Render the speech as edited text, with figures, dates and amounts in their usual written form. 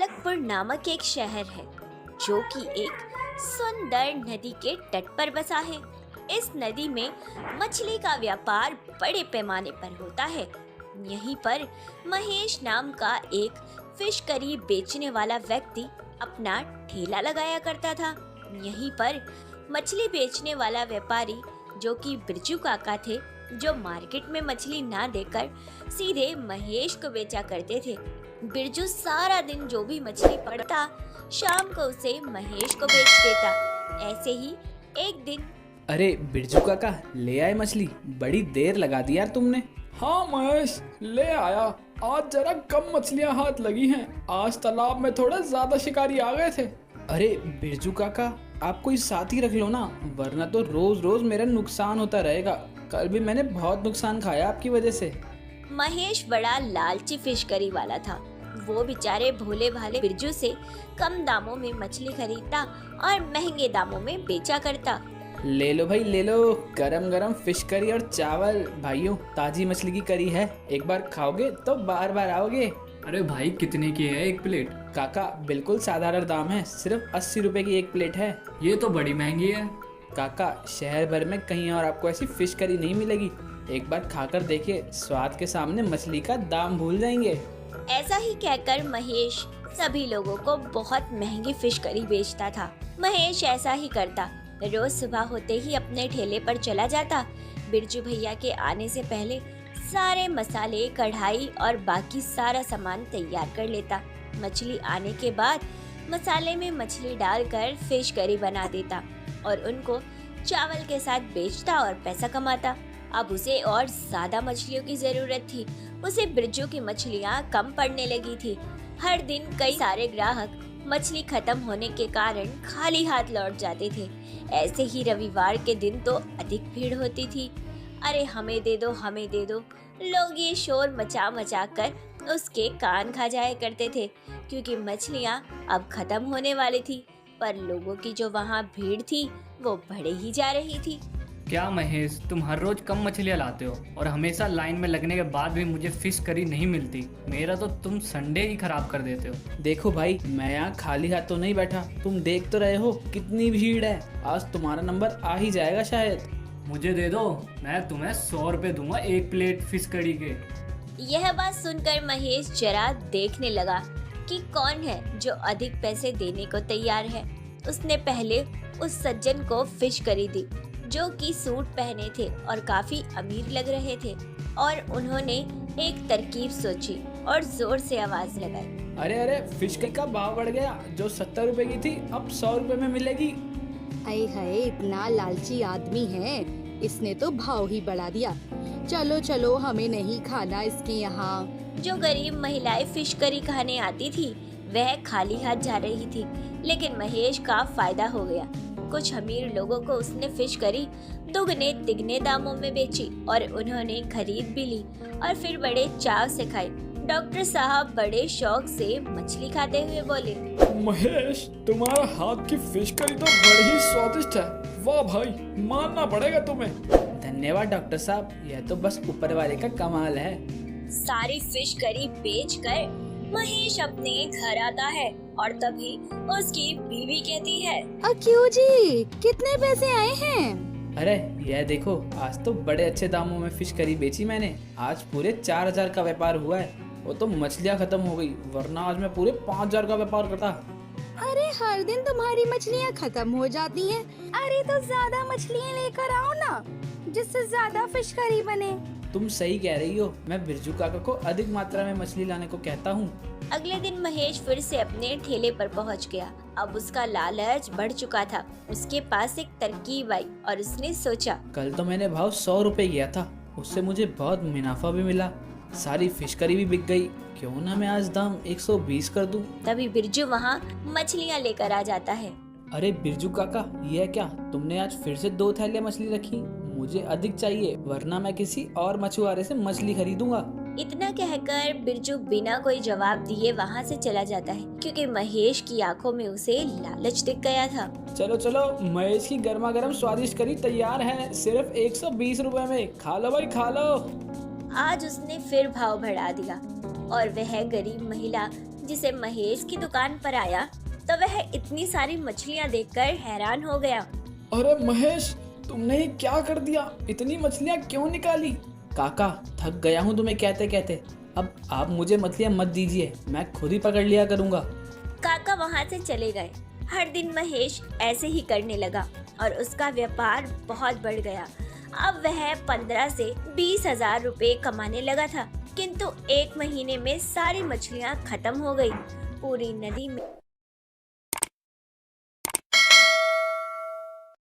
गोरखपुर नामक एक शहर है जो कि एक सुंदर नदी के तट पर बसा है। इस नदी में मछली का व्यापार बड़े पैमाने पर होता है। यहीं पर महेश नाम का एक फिश करी बेचने वाला व्यक्ति अपना ठेला लगाया करता था। यहीं पर मछली बेचने वाला व्यापारी जो कि बिरजू काका थे, जो मार्केट में मछली ना देकर सीधे महेश को बेचा करते थे। बिरजू सारा दिन जो भी मछली पकड़ता शाम को उसे महेश को बेच देता। ऐसे ही एक दिन, अरे बिरजू काका, ले आए मछली? बड़ी देर लगा दी यार तुमने। हाँ महेश, ले आया। आज जरा कम मछलियाँ हाथ लगी हैं। आज तालाब में थोड़ा ज्यादा शिकारी आ गए थे। अरे बिरजू काका, आप कोई साथी रख लो ना, वरना तो रोज रोज मेरा नुकसान होता रहेगा। कल भी मैंने बहुत नुकसान खाया आपकी वजह से। महेश बड़ा लालची फिश करी वाला था। वो बेचारे भोले भाले बिरजू से कम दामों में मछली खरीदता और महंगे दामों में बेचा करता। ले लो भाई, ले लो। गरम गरम फिश करी और चावल। भाइयों, ताजी मछली की करी है, एक बार खाओगे तो बार बार आओगे। अरे भाई, कितने की है एक प्लेट? काका, बिल्कुल साधारण दाम है, सिर्फ 80 रुपए की एक प्लेट है। ये तो बड़ी महंगी है। काका, शहर भर में कहीं और आपको ऐसी फिश करी नहीं मिलेगी। एक बार खाकर देखिए, स्वाद के सामने मछली का दाम भूल जाएंगे। ऐसा ही कहकर महेश सभी लोगों को बहुत महंगी फिश करी बेचता था। महेश ऐसा ही करता। रोज सुबह होते ही अपने ठेले पर चला जाता। बिरजू भैया के आने से पहले सारे मसाले, कढ़ाई और बाकी सारा सामान तैयार कर लेता। मछली आने के बाद मसाले में मछली डालकर फिश करी बना देता और उनको चावल के साथ बेचता और पैसा कमाता। अब उसे और ज्यादा मछलियों की जरूरत थी। उसे बिरजू की मछलियाँ कम पड़ने लगी थी। हर दिन कई सारे ग्राहक मछली खत्म होने के कारण खाली हाथ लौट जाते थे। ऐसे ही रविवार के दिन तो अधिक भीड़ होती थी। अरे हमें दे दो, हमें दे दो। लोग ये शोर मचा मचा कर उसके कान खा जाया करते थे, क्योंकि मछलियाँ अब खत्म होने वाली थी। पर लोगों की जो वहाँ भीड़ थी वो बढ़े ही जा रही थी। क्या महेश, तुम हर रोज कम मछलियाँ लाते हो और हमेशा लाइन में लगने के बाद भी मुझे फिश करी नहीं मिलती। मेरा तो तुम संडे ही खराब कर देते हो। देखो भाई, मैं यहाँ खाली हाथ तो नहीं बैठा, तुम देख तो रहे हो कितनी भीड़ है। आज तुम्हारा नंबर आ ही जाएगा शायद। मुझे दे दो, मैं तुम्हें 100 रुपए दूंगा एक प्लेट फिश करी के। यह बात सुनकर महेश जरा देखने लगा कि कौन है जो अधिक पैसे देने को तैयार है। उसने पहले उस सज्जन को फिश करी दी जो कि सूट पहने थे और काफी अमीर लग रहे थे, और उन्होंने एक तरकीब सोची और जोर से आवाज लगाई। अरे अरे, फिश का भाव बढ़ गया। जो 70 रुपए की थी अब 100 रुपए में मिलेगी। अरे हाय, इतना लालची आदमी है, इसने तो भाव ही बढ़ा दिया। चलो चलो, हमें नहीं खाना इसके यहाँ। जो गरीब महिलाएं फिश करी खाने आती थी वह खाली हाथ जा रही थी, लेकिन महेश का फायदा हो गया। कुछ अमीर लोगों को उसने फिश करी दुगने तिगने दामों में बेची और उन्होंने खरीद भी ली और फिर बड़े चाव से खाई। डॉक्टर साहब बड़े शौक से मछली खाते हुए बोले, महेश, तुम्हारा हाथ की फिश करी तो बड़ी ही स्वादिष्ट है। वाह भाई, मानना पड़ेगा तुम्हें। धन्यवाद डॉक्टर साहब, यह तो बस ऊपर वाले का कमाल है। सारी फिश करी बेचकर महेश अपने घर आता है और तभी उसकी बीवी कहती है, क्यों जी, कितने पैसे आए हैं? अरे यह देखो, आज तो बड़े अच्छे दामों में फिश करी बेची मैंने। आज पूरे 4000 का व्यापार हुआ है। वो तो मछलियाँ खत्म हो गई, वरना आज मैं पूरे 5000 का व्यापार करता। अरे हर दिन तुम्हारी मछलियाँ खत्म हो जाती हैं। अरे तो ज्यादा मछलियाँ लेकर आओ ना, जिससे ज्यादा फिश करी बने। तुम सही कह रही हो, मैं बिरजू काका को अधिक मात्रा में मछली लाने को कहता हूँ। अगले दिन महेश फिर से अपने ठेले पर पहुंच गया। अब उसका लालच बढ़ चुका था। उसके पास एक तरकीब आई और उसने सोचा, कल तो मैंने भाव 100 रुपए किया था, उससे मुझे बहुत मुनाफा भी मिला। सारी फिश करी भी बिक गई। क्यों ना मैं आज दाम 120 कर दूं। तभी बिरजू वहाँ मछलियाँ लेकर आ जाता है। अरे बिरजू काका, यह क्या, तुमने आज फिर से 2 थैलियाँ मछली रखी? मुझे अधिक चाहिए, वरना मैं किसी और मछुआरे से मछली खरीदूंगा। इतना कहकर बिरजू बिना कोई जवाब दिए वहाँ से चला जाता है, क्योंकि महेश की आंखों में उसे लालच दिख गया था। चलो चलो, महेश की गर्मा गर्म स्वादिष्ट करी तैयार है, सिर्फ 120 रुपए में। खा लो भाई, खा लो। आज उसने फिर भाव बढ़ा दिया और वह गरीब महिला जिसे महेश की दुकान पर आया तो वह इतनी सारी मछलियाँ देखकर हैरान हो गया। अरे महेश, तुमने ये क्या कर दिया? इतनी मछलियाँ क्यों निकाली? काका थक गया हूँ तुम्हें कहते कहते। अब आप मुझे मछलियाँ मत दीजिए, मैं खुद ही पकड़ लिया करूँगा। काका वहाँ से चले गए। हर दिन महेश ऐसे ही करने लगा और उसका व्यापार बहुत बढ़ गया। अब वह 15 से 20,000 रुपए कमाने लगा था, किंतु 1 महीने में सारी मछलियाँ खत्म हो गई। पूरी नदी में